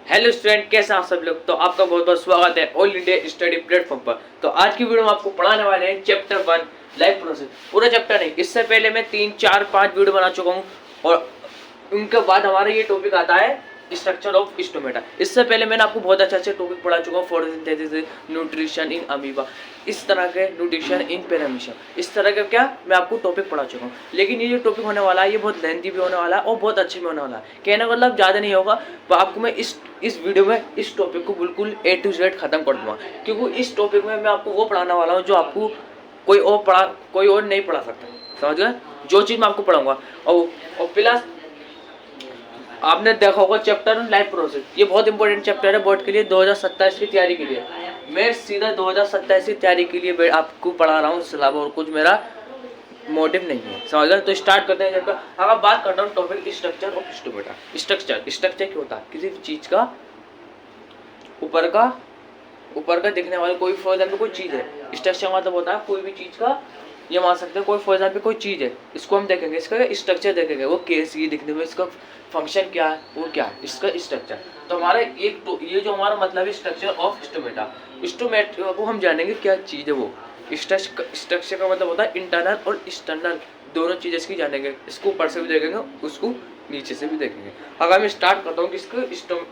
Hello student, कैसे हैं आप सब लोग। तो आपका बहुत बहुत स्वागत है ऑल इंडिया स्टडी प्लेटफॉर्म पर। तो आज की वीडियो में आपको पढ़ाने वाले हैं चैप्टर 1 लाइफ प्रोसेस। पूरा चैप्टर नहीं, इससे पहले मैं 3 4 5 वीडियो बना चुका हूँ और उनके बाद हमारा ये टॉपिक आता है स्ट्रक्चर ऑफ स्टोमेटा। इससे पहले मैंने आपको बहुत अच्छे टॉपिक पढ़ा चुका हूँ, फोटोसिंथेसिस, न्यूट्रिशन इन अमीबा, इस तरह के न्यूट्रिशन इन पैरामीशियम, इस तरह के क्या मैं आपको टॉपिक पढ़ा चुका हूँ। लेकिन ये जो टॉपिक होने वाला है ये बहुत लेंथी भी होने वाला है और बहुत अच्छी भी होने वाला है। कहने का मतलब ज़्यादा नहीं होगा, तो आपको मैं इस वीडियो में इस टॉपिक को बिल्कुल A to Z खत्म कर दूंगा, क्योंकि इस टॉपिक में मैं आपको वो पढ़ाने वाला हूँ जो आपको कोई और नहीं पढ़ा सकता। समझ गए? जो चीज़ मैं आपको पढ़ाऊंगा। और प्लस आपने देखा होगा चैप्टर लाइफ प्रोसेस, ये बहुत इंपॉर्टेंट चैप्टर है बोर्ड के लिए, 2027 की तैयारी के लिए। मैं सीधा 2027 की तैयारी के लिए आपको पढ़ा रहा हूँ, इसके अलावा और कुछ मेरा मोटिव नहीं है। समझ गए? तो स्टार्ट करते हैं चैप्टर। अगर बात करता हूँ topic structure of stomata. Structure क्या होता है? किसी चीज का ऊपर का दिखने वाली कोई फॉर एग्जाम्पल कोई चीज है। स्ट्रक्चर मतलब होता है कोई भी चीज का, ये मान सकते हैं कोई फॉर एग्जाम्पल कोई चीज है, इसको हम देखेंगे, इसका स्ट्रक्चर देखेंगे, वो कैसी दिखने में, इसका फंक्शन क्या है, वो क्या है, इसका स्ट्रक्चर। तो हमारा ये जो हमारा मतलब है स्ट्रक्चर ऑफ स्टोमेटा। स्टोमेटा को हम जानेंगे क्या चीज है वो। स्ट्रक्चर का मतलब होता है इंटरनल और एक्सटर्नल, दोनों चीज़ इसकी जानेंगे। इसको ऊपर से भी देखेंगे, उसको नीचे से भी देखेंगे। अगर मैं स्टार्ट करता हूँ किसको,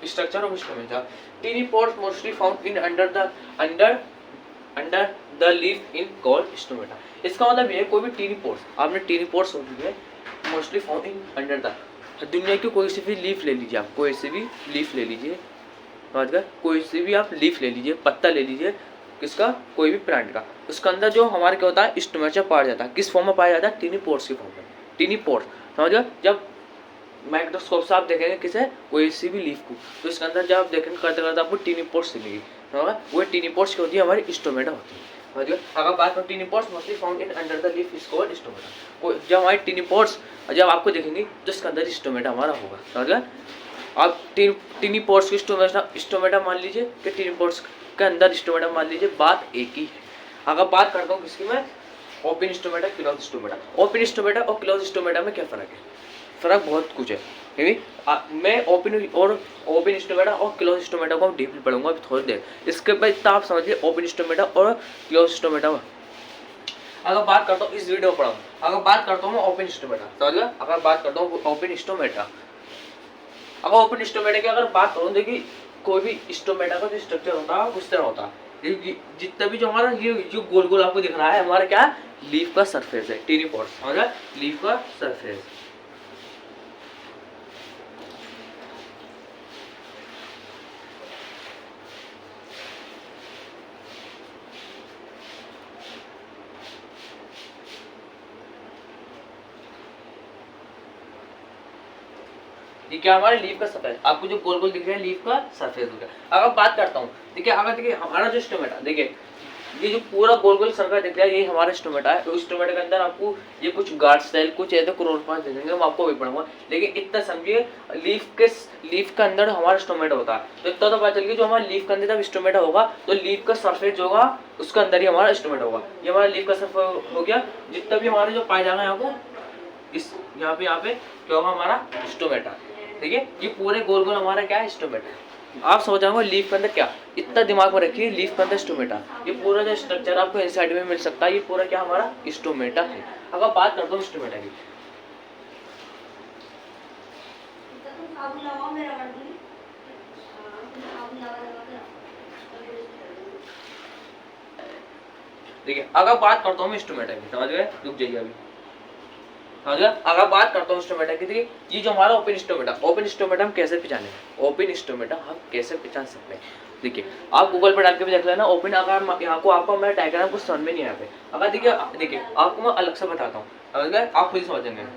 structure of stomata. Tiny pores mostly found in under the leaf in called stomata. इसका मतलब ये कोई भी टीनी पोर्स, आपने टीनी पोर्स होती है mostly found in under the, दुनिया की कोई सी भी लीफ ले लीजिए, आप कोई सी भी लीफ ले लीजिए, समझ गए? कोई सी भी आप लीफ ले लीजिए, पत्ता ले लीजिए, किसका, कोई भी प्लांट का, उसके अंदर जो हमारे क्या होता है स्टोमेटा पाया जाता है। किस फॉर्म में पाया जाता है? टीनी पोर्स की फॉर्म में। टीनी पोर्स समझ गए? जब माइक्रोस्कोप से आप देखेंगे किसे, कोई सी भी लीफ को, तो इसके अंदर जब आप देखेंगे करते करते आपको टीनी पोर्स दिखेगी। वो टीनी पोर्स की होती है, हमारी स्टोमेटा होती है। समझ गए? अगर बात करें tiny pores mostly found in under the leaf is called stomata. जब हमारी टीनी पोर्स जब आपको देखेंगे तो इसके अंदर स्टोमेटा हमारा होगा। समझ गए? आप टीनी पोर्स की स्टोमेटा मान लीजिए कि टीनी पोर्स के अंदर स्टोमेटा मान लीजिए, बात एक ही है। अगर बात करता हूँ किसकी मैं, open stomata, close stomata. Open stomata और क्लोज स्टोमेटा में क्या फ़र्क है? फ़र्क बहुत कुछ है। मैं ओपन स्टोमेटा और क्लोज स्टोमेटा को डीपली पढ़ूंगा अभी थोड़ी देर। इसके बाद इतना आप समझिए ओपन स्टोमेटा और क्लोज स्टोमेटा में। अगर बात करता हूँ इस वीडियो में पढ़ाऊँ, अगर बात करता हूँ ओपन स्टोमेटा, समझ गए? अगर बात करता हूँ ओपन स्टोमेटा, अगर ओपन स्टोमेटा की अगर बात करूँ, देखिए कोई भी स्टोमेटा का जो स्ट्रक्चर होता है उस तरह होता है। जितना भी जो हमारा ये जो गोल गोल आपको दिख रहा है, हमारा क्या है, लीफ का सरफेस है। टीनी पोर्स हमारा लीफ का सरफेस। ये क्या हमारे लीफ का सरफेस, आपको जो गोल गोल दिख रहा है लीफ का सरफेस हो गया। अगर बात करता हूँ, देखिए अगर देखिए हमारा जो स्टोमेटा, देखिए ये जो पूरा गोल गोल सर्कल दिख रहा है, ये हमारा स्टोमेटा है। उस स्टोमेटा के अंदर आपको ये कुछ गार्ड सेल, कुछ ऐसे क्लोरोप्लास्ट देखेंगे, हम आपको भी पढ़ूंगा। लेकिन इतना समझिए लीफ के अंदर हमारा स्टोमेटा होता है। तो इतना तो पता चल गया, जो हमारा लीफ के अंदर जब स्टोमेटा होगा तो लीफ का सरफेस जो होगा उसके अंदर ही हमारा स्टोमेटा होगा। ये हमारा लीफ का सरफेस हो गया। जितना भी हमारे जो पाए जाएगा यहाँ को, इस यहाँ पे क्या होगा, हमारा स्टोमेटा। देखिए ये पूरे गोल गोल हमारा क्या है, स्टोमेटा। आप समझ जाओगे लीफ के अंदर क्या, इतना दिमाग में रखिए, लीफ के अंदर स्टोमेटा। ये पूरा जो स्ट्रक्चर आपको इनसाइड में मिल सकता है, ये पूरा क्या हमारा स्टोमेटा है। अगर बात करता हूँ स्टोमेटा की, देखिए अगर बात करता हूँ मैं स्टोमेटा की, समझ गए? रुक जाइए अभी, अगर बात करता हूँ स्टोमेटा की, देखिए ये जो हमारा ओपन स्टोमेटा हम कैसे पहचाने, ओपन स्टोमेटा हम कैसे पहचान सकते हैं? देखिए आप गूगल पर डाल के भी देख लेना ओपन। अगर यहाँ को आपको मेरा डायग्राम कुछ समझ में नहीं आया, अगर देखिए आपको मैं अलग से बताता हूँ, अगर आप खुद समझेंगे।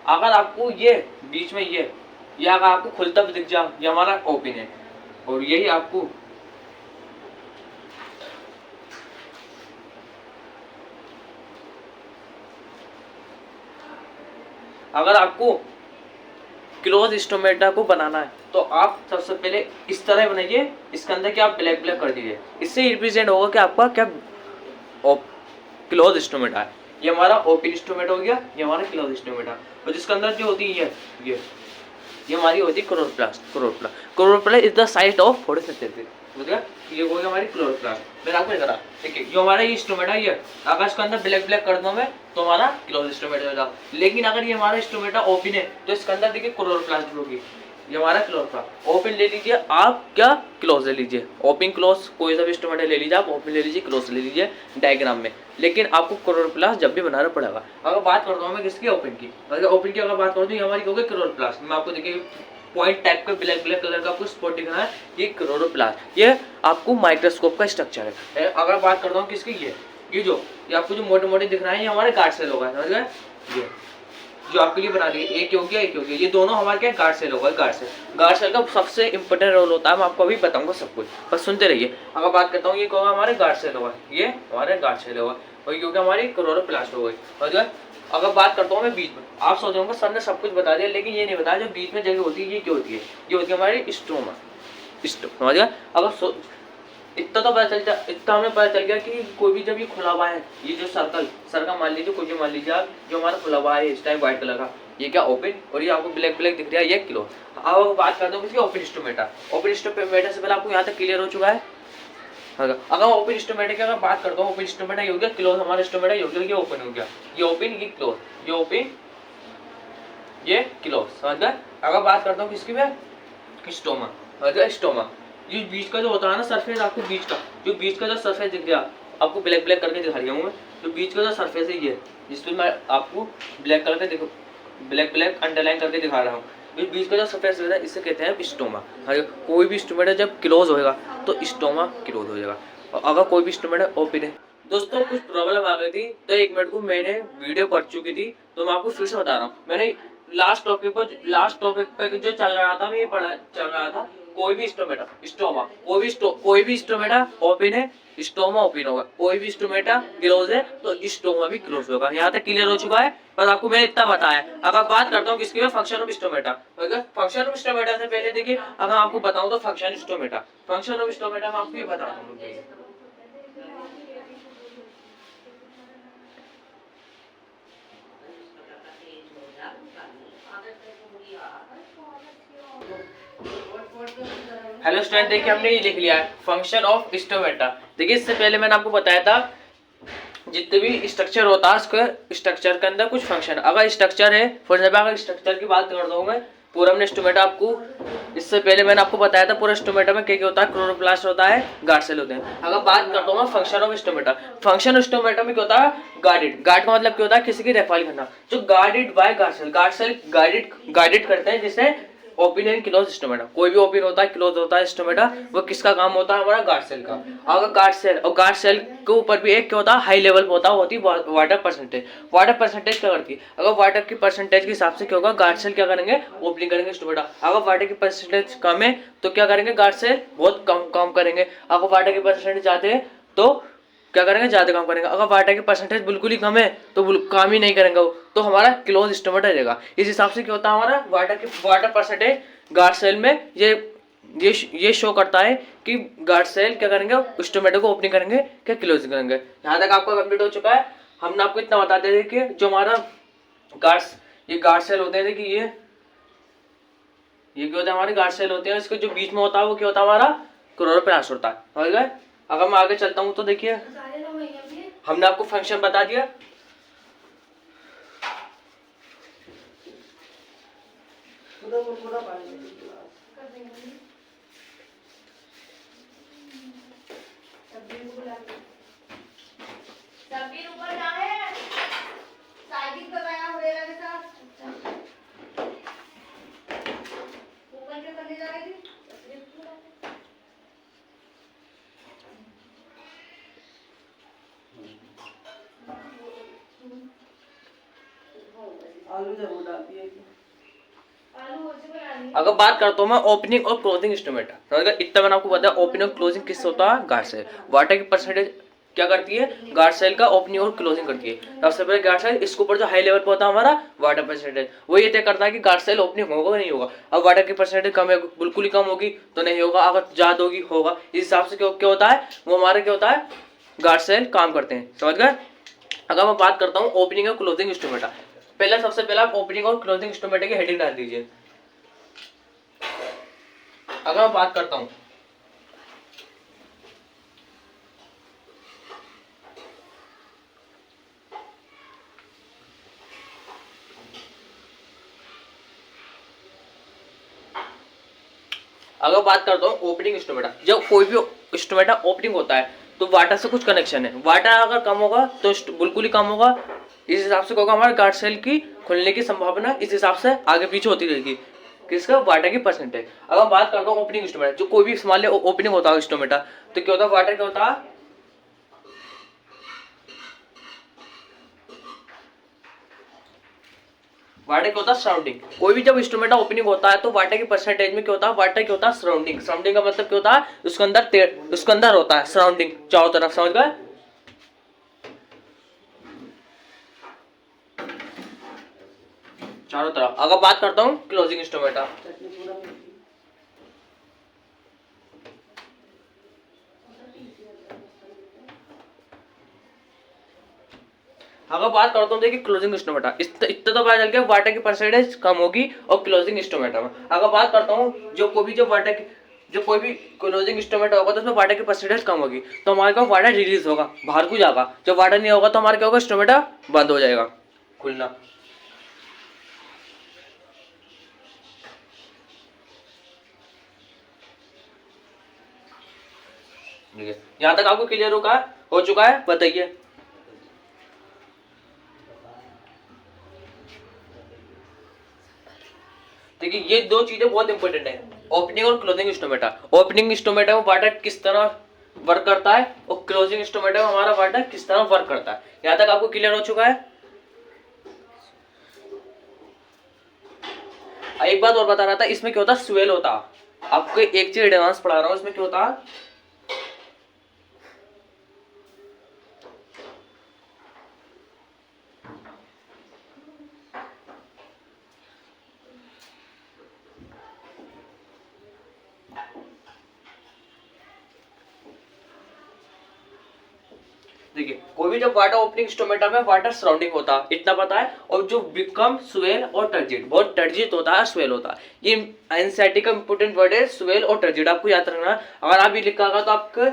अगर आपको ये बीच में ये अगर आपको खुलता भी दिख जाए, ये हमारा ओपन है, और यही आपको अगर आपको क्लोज स्टोमेटा को बनाना है तो आप सबसे पहले इस तरह बनाइए, इसके अंदर क्या आप ब्लैक ब्लैक कर दीजिए, इससे रिप्रेजेंट होगा कि आपका क्या क्लोज स्टोमेटा है। ये हमारा ओपन स्टोमेटा हो गया, ये हमारा क्लोज स्टोमेटा। और जिसके अंदर जो होती है ये हमारी होती है chloroplast. Chloroplast is the site of photosynthesis, मतलब ये हो गया हमारी क्लोरोप्लास्ट। मैंने आपको करा देखिए, जो हमारा ये स्टोमेटा ये अगर इसके अंदर ब्लैक ब्लैक कर दूं मैं तो हमारा क्लोज स्टोमेटा होगा। लेकिन अगर ये हमारा स्टोमेटा ओपन है तो इसके अंदर देखिए क्लोरोप्लास्ट होगी, ये हमारा क्लोरोप्लास्ट। ओपन ले लीजिए आप, क्या क्लोज ले लीजिए, ओपन क्लोज कोई सा भी स्टोमेटा ले लीजिए आप, ओपन ले लीजिए क्लोज ले लीजिए डायग्राम में, लेकिन आपको क्लोरोप्लास्ट जब भी बनाना पड़ेगा। अगर बात करता हूँ मैं किसकी, ओपन की, अगर ओपन की अगर बात करूँ तो ये हमारी होगी क्लोरोप्लास्ट। मैं आपको देखिए पॉइंट टाइप का ब्लैक ब्लैक कलर का आपको स्पॉट दिख रहा है, ये क्लोरोप्लास्ट, ये आपको माइक्रोस्कोप का स्ट्रक्चर है। अगर बात करता हूँ किसकी, ये आपको जो मोटे मोटे दिख रहा है ये हमारे गार्ड सेल होगा, समझ गए, ये जो आपके लिए बना दिए, एक हो गया एक हो गया, ये दोनों हमारे क्या गार्ड सेल होगा। गार्ड सेल का सबसे इंपॉर्टेंट रोल होता है, मैं आपको अभी बताऊंगा सब कुछ, बस सुनते रहिए। अगर बात करता हूँ ये होगा हमारे गार्ड सेल होगा, ये हमारे गार्ड सेल होगा, और ये होगा हमारी क्लोरोप्लास्ट हो गई। और अगर बात करता हूँ मैं बीच में, आप सोच रहे होंगे सर ने सब कुछ बता दिया, लेकिन ये नहीं बताया जो बीच में जगह होती है ये क्या होती है, ये होती है हमारी स्टोमा, समझ गया। अगर इतना तो इतना हमें पता चल गया कि कोई भी जब ये खुला हुआ है, ये जो सर्कल मान लीजिए, कुछ भी मान लीजिए आप, जो हमारा खुला हुआ है इस टाइम व्हाइट कलर का, ये क्या ओपन, और ये आपको ब्लैक ब्लैक दिख रहा है, ये क्लोज। अब बात करते हो किसकी, ओपन स्टोमेटा। ओपन स्टोमेटा से पहले आपको यहाँ तक क्लियर हो चुका है। अगर ओपन स्टोमेटा की अगर बात करता हूँ, ओपन स्टोमेटा ये हो गया, क्लोज हमारा स्टोमेटा ये हो गया, ये ओपन हो गया, ये ओपन ये क्लोज, ये ओपन ये क्लोज, समझ गए। अगर बात करता हूँ किसकी मैं, स्टोमा, समझ गए, स्टोमा। ये बीच का जो होता है ना सरफेस, आपको बीच का जो सरफेस दिख गया, आपको ब्लैक ब्लैक करके दिखा रही हूँ मैं, जो बीच का जो सरफेस है ये, जिसमें मैं आपको ब्लैक कलर के ब्लैक ब्लैक अंडरलाइन करके दिखा रहा हूँ, बीच का जो सरफेस है इससे कहते हैं स्टोमा। कोई भी स्टोमेटा जब क्लोज होएगा तो स्टोमा क्लोज हो जाएगा, और अगर कोई भी स्टोमेटा ओपन है। दोस्तों कुछ प्रॉब्लम आ गई थी तो 1 मिनट को मैंने वीडियो कर चुकी थी, तो मैं आपको फिर से बता रहा हूँ। मैंने लास्ट टॉपिक पर जो चल रहा था, मैं ये चल रहा था, कोई भी स्टोमेटा स्टोमा, कोई भी स्टोमेटा ओपन है, स्टोमा ओपन होगा, कोई भी स्टोमेटा क्लोज है तो स्टोमा भी क्लोज होगा। यहाँ तक क्लियर हो चुका है, बस आपको मैंने इतना बताया। अगर बात करता हूँ किसकी, function of stomata. Function of stomata से पहले देखिए, अगर आपको बताऊँ तो फंक्शन ऑफ स्टोमेटा मैं आपको ये बताता हूँ। हेलो स्टूडेंट, देखिए हमने ये लिख लिया है फंक्शन ऑफ स्टोमेटा। देखिए इससे पहले मैंने आपको बताया था जितने भी स्ट्रक्चर होता है उसके स्ट्रक्चर के अंदर कुछ फंक्शन, अगर स्ट्रक्चर है, फॉर एग्जाम्पल अगर स्ट्रक्चर की बात कर दूंगा पूरा हमने स्टोमेटा आपको, इससे पहले मैंने आपको बताया था पूरा स्टोमेटा में क्या क्या होता है, क्लोरोप्लास्ट होता है, गार्ड सेल होते हैं। अगर बात करता हूँ function of stomata, function of stomata में क्या होता है, गार्ड का मतलब क्या होता है, किसी की रखवाली करना, जो guarded by guard cell guided करते हैं, जिससे ओपन एंड क्लोज स्टोमेटा। कोई भी ओपन होता है क्लोज होता है स्टोमेटा, वो किसका काम होता है, हमारा गार्ड सेल का। अगर गार्ड सेल के ऊपर भी एक क्या होता है, हाई लेवल होता है, होती है वाटर परसेंटेज। वाटर परसेंटेज क्या करती है, अगर वाटर की परसेंटेज के हिसाब से क्या होगा, गार्ड सेल क्या करेंगे, ओपनिंग करेंगे स्टोमेटा। अगर वाटर की परसेंटेज कम है तो क्या करेंगे, गार्ड सेल बहुत कम काम करेंगे। अगर वाटर की परसेंटेज ज्यादा है तो क्या करेंगे, ज्यादा काम करेंगे। अगर वाटर की परसेंटेज बिल्कुल ही कम है तो काम ही नहीं करेंगे वो, तो हमारा क्लोज स्टोमेटा रहेगा। इस हिसाब से क्या होता है, हमारा वाटर परसेंटेज गार्ड सेल में ये शो करता है कि गार्ड सेल क्या करेंगे, स्टोमेटा को ओपनिंग करेंगे क्या क्लोज करेंगे। यहाँ तक आपका कंप्लीट हो चुका है। हमने आपको इतना बता दिया कि जो हमारा गार्ड सेल होते हैं कि ये क्या होता है, हमारे गार्ड सेल होते हैं, इसके जो बीच में होता है वो क्या होता है, हमारा क्लोरोप्लास्ट होता है, समझ गए। अगर मैं आगे चलता हूँ तो देखिए हमने आपको फंक्शन बता दिया। अगर बात करता हूँ मैं ओपनिंग और क्लोजिंग स्टोमेटा, इतना मैंने आपको बताया ओपनिंग और क्लोजिंग किस होता है, गार्ड सेल। वाटर की परसेंटेज क्या करती है, गार्ड सेल का ओपनिंग और क्लोजिंग करती है। सबसे पहले गार्ड सेल, इसके ऊपर जो हाई लेवल पे होता है हमारा वाटर परसेंटेज, वो ये तय करता है कि गार्ड सेल ओपनिंग होगा नहीं होगा। अब वाटर की परसेंटेज कम है, बिल्कुल ही कम होगी तो नहीं होगा, अगर ज्यादा होगी होगा। इस हिसाब से क्या होता है, वो हमारा क्या होता है, गार्ड सेल काम करते हैं। समझ गए। अगर मैं बात करता हूँ ओपनिंग और क्लोजिंग स्टोमेटा, पहले सबसे पहले आप ओपनिंग और क्लोजिंग स्टोमेटा की हेडिंग डाल दीजिए। अगर मैं बात करता हूं, अगर बात करता हूँ ओपनिंग स्टोमेटा, जब कोई भी स्टोमेटा ओपनिंग होता है तो वाटर से कुछ कनेक्शन है, वाटर अगर कम होगा तो बिल्कुल ही कम होगा। इस हिसाब से होगा हमारे गार्ड सेल की खुलने की संभावना इस हिसाब से आगे पीछे होती रहेगी, किसका, वाटर की परसेंटेज। अगर बात करता हूँ ओपनिंग स्टोमेटा, जो कोई भी मान लिया ओपनिंग होता है स्टोमेटा, तो क्या होता है, वाटर क्या होता है, वाटर क्या होता है, सराउंडिंग। कोई भी जब स्टोमेटा ओपनिंग होता है तो वाटर की परसेंटेज में क्या होता है, वाटर क्या होता है, सराउंडिंग। सराउंडिंग का मतलब क्या होता है, उसके अंदर होता है सराउंडिंग चारों तरफ। समझ गए। चारों तरफ। अगर बात करता हूँ क्लोजिंग स्टोमेटा, अगर बात करता हूँ देखिए क्लोजिंग स्टोमेटा, इतना तो पता चल गया वाटर की परसेंटेज कम होगी और क्लोजिंग स्टोमेटा में। अगर बात करता हूँ जो कोई भी जो कोई भी क्लोजिंग स्टोमेटा होगा तो उसमें वाटर की परसेंटेज कम होगी, तो हमारे को वाटर रिलीज होगा, बाहर को जाएगा। जब वाटर नहीं होगा तो हमारे क्या होगा, स्टोमेटा बंद हो जाएगा खुलना। ठीक है, यहाँ तक आपको क्लियर हो चुका है, बताइए। देखिए ये दो चीजें बहुत इंपॉर्टेंट है, ओपनिंग और क्लोजिंग स्टोमेटा। ओपनिंग स्टोमेटा में वाटर किस तरह वर्क करता है और क्लोजिंग स्टोमेटा में हमारा वाटर किस तरह वर्क करता है, यहाँ तक आपको क्लियर हो चुका है। एक बात और बता रहा था, इसमें क्या होता है, स्वेल होता है। आपको एक चीज एडवांस पढ़ा रहा हूँ, इसमें क्या होता है, देखिए कोई भी जब वाटर ओपनिंग स्टोमेटा में वाटर सराउंडिंग होता है, इतना पता है। और जो बिकम स्वेल और टर्जिट, बहुत टर्जित होता है, स्वेल होता है। ये एनसीईआरटी का इंपोर्टेंट वर्ड है, स्वेल और टर्जिट, आपको याद रखना। अगर आप ये लिखा होगा तो आपका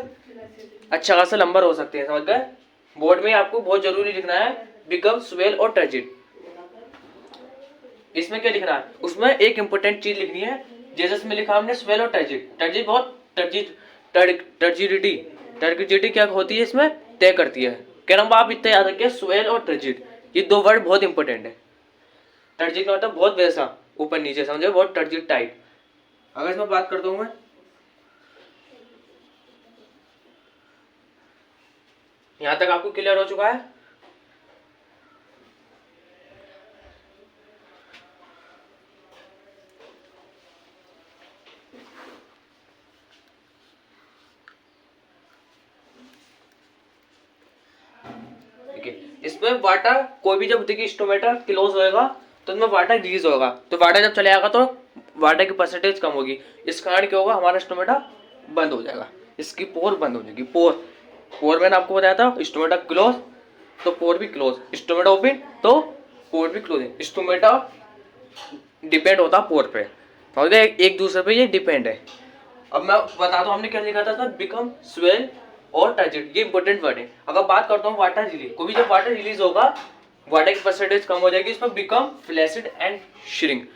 अच्छा खासा नंबर हो सकते हैं। समझ गए। बोर्ड में आपको बहुत जरूरी लिखना है बिकम स्वेल और टर्जिट। इसमें क्या लिखना है, उसमें एक इंपोर्टेंट चीज लिखनी है, जैसे इसमें लिखा हमने स्वेल और टर्जिट। टर्जिट बहुत टर्जिडिटी, टर्जिडिटी क्या होती है इसमें तय करती है। कह रहा हूँ आप इतना याद रखिए, स्वेल और टर्जिट ये दो वर्ड बहुत इंपॉर्टेंट है। टर्जिट का मतलब बहुत वैसा ऊपर नीचे, समझे, बहुत टर्जिट टाइप। अगर इसमें बात करता हूँ मैं, यहां तक आपको क्लियर हो चुका है। इसमें वाटर कोई भी जब देखिए स्टोमेटा क्लोज होएगा तो इसमें वाटर रिलीज होगा, तो वाटर जब चले जाएगा तो वाटर की परसेंटेज कम होगी। इस कारण क्या होगा, हमारा स्टोमेटा बंद हो जाएगा, इसकी पोर बंद हो जाएगी। पोर पोर मैंने आपको बताया था, स्टोमेटा क्लोज तो पोर भी क्लोज, स्टोमेटा ओपन तो पोर भी क्लोज है। स्टोमेटा डिपेंड होता है पोर पे, समझ गए, एक दूसरे पे ये डिपेंड है। अब मैं बता दूं हमने क्या लिखा था बिकम स्वेल और टर्जिट, ये इंपॉर्टेंट वर्ड है। अगर बात करता हूँ वाटर रिलीज, कोई भी जब वाटर रिलीज होगा वाटर की परसेंटेज कम हो जाएगी, इसमें बिकम फ्लैसिड एंड श्रिंक।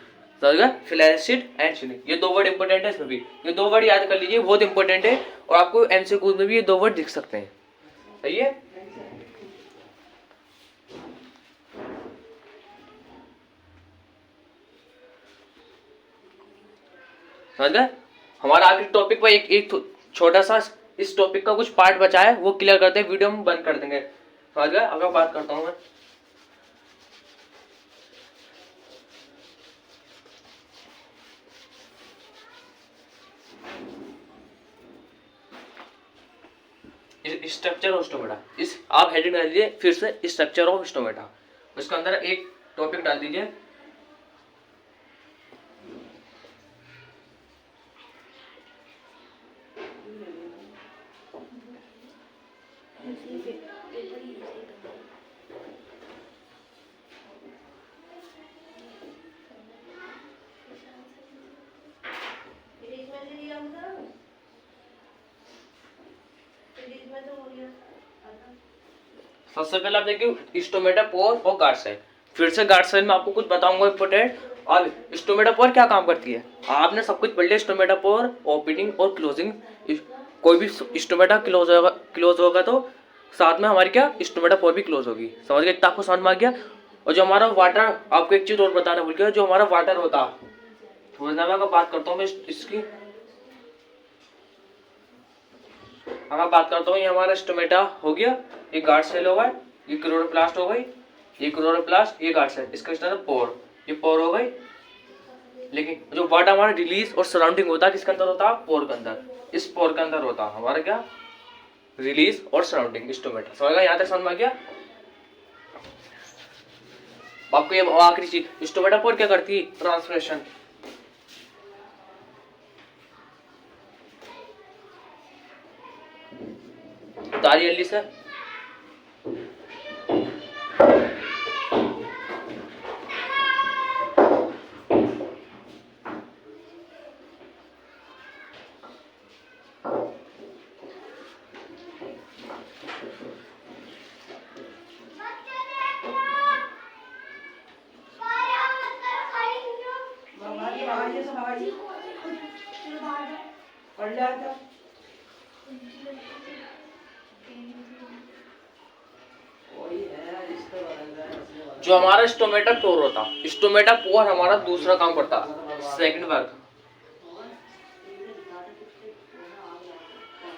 समझ गए, फ्लैसिड एंड श्रिंक, ये दो वर्ड इंपॉर्टेंट है। इसमें भी ये दो वर्ड याद कर लीजिए, बहुत इंपॉर्टेंट है, और आपको एमसीक्यू में भी ये दो वर्ड दिख सकते हैं। सही है। समझ गए। हमारा आखिरी टॉपिक पर एक छोटा सा इस टॉपिक का कुछ पार्ट बचा है, वो क्लियर करते हैं, वीडियो हम बंद कर देंगे। समझ गए। अगर बात करता हूं मैं, स्ट्रक्चर ऑफ स्टोमेटा, इस आप हेडिंग डाल दीजिए फिर से स्ट्रक्चर ऑफ स्टोमेटा, उसके अंदर एक टॉपिक डाल दीजिए। सबसे पहले आप देखिए स्टोमेटा पोर और गार्ड सेल। फिर से गार्ड सेल में आपको कुछ बताऊंगा इंपोर्टेंट। अब स्टोमेटा पोर क्या काम करती है, आपने सब कुछ पढ़ लिया। स्टोमेटा पोर ओपनिंग और क्लोजिंग, कोई भी स्टोमेटा क्लोज होगा तो साथ में हमारी क्या स्टोमेटा पोर भी क्लोज होगी। समझ गए, इतना आपको समझ में आ गया। और जो हमारा वाटर, आपको एक चीज और बताना भूल गया, जो हमारा वाटर होता है, थोड़ी देर में अगर बात करता हूँ मैं इसकी, अगर बात करता हूँ ये हमारा स्टोमेटा हो गया, ये गार्ड सेल हो गया, ये क्लोरोप्लास्ट हो गई, ये क्लोरोप्लास्ट, ये गार्ड सेल, इसका स्टोमेटा पोर, ये पोर हो गई। लेकिन जो वाटर हमारा रिलीज और सराउंडिंग होता है किसके अंदर होता है, पोर के अंदर। इस पोर के अंदर होता है हमारा क्या, रिलीज और सराउंडिंग स्टोमेटा। समझ यहाँ तक समझ में आ गया आपको। ये आखिरी चीज, स्टोमेटा पोर क्या करती है, ट्रांसप्रेशन। उतारिए जल्दी से। जो हमारा स्टोमेटा पोर होता, स्टोमेटा पोर हमारा दूसरा काम करता, सेकंड वर्क।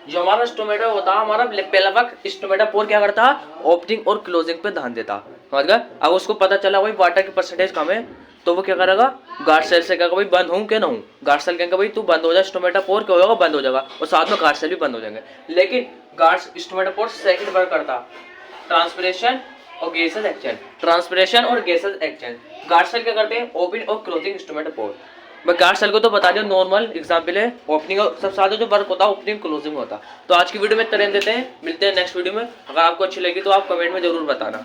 जो हमारा स्टोमेटा होता हमारा पहला वर्क, स्टोमेटा पोर क्या करता, ओपनिंग और क्लोजिंग पे ध्यान देता। समझ गए। अब उसको पता चला भाई वाटर की परसेंटेज कम है, तो वो क्या करेगा, गार्ड सेल से कहेगा भाई बंद हूँ क्या ना हूँ। गार्ड सेल कहेंगे भाई तू बंद हो जा, स्टोमेटा पोर क्या होगा, बंद हो जाएगा, और साथ में गार्ड सेल भी बंद हो जाएंगे। लेकिन guard stomata pore second work करता, ट्रांसपिरेशन और गैसेस एक्सचेंज। ट्रांसपिरेशन और गैसेस एक्सचेंज। गार्ड सेल क्या करते हैं, ओपन और क्लोजिंग स्टोमेटा पोर। मैं गार्ड सेल को तो बता दिया, नॉर्मल एग्जांपल है ओपनिंग, और सब साथ जो वर्क होता है ओपनिंग क्लोजिंग होता। तो आज की वीडियो में इतना देते हैं, मिलते हैं नेक्स्ट वीडियो में। अगर आपको अच्छी लगी तो आप कमेंट में जरूर बताना।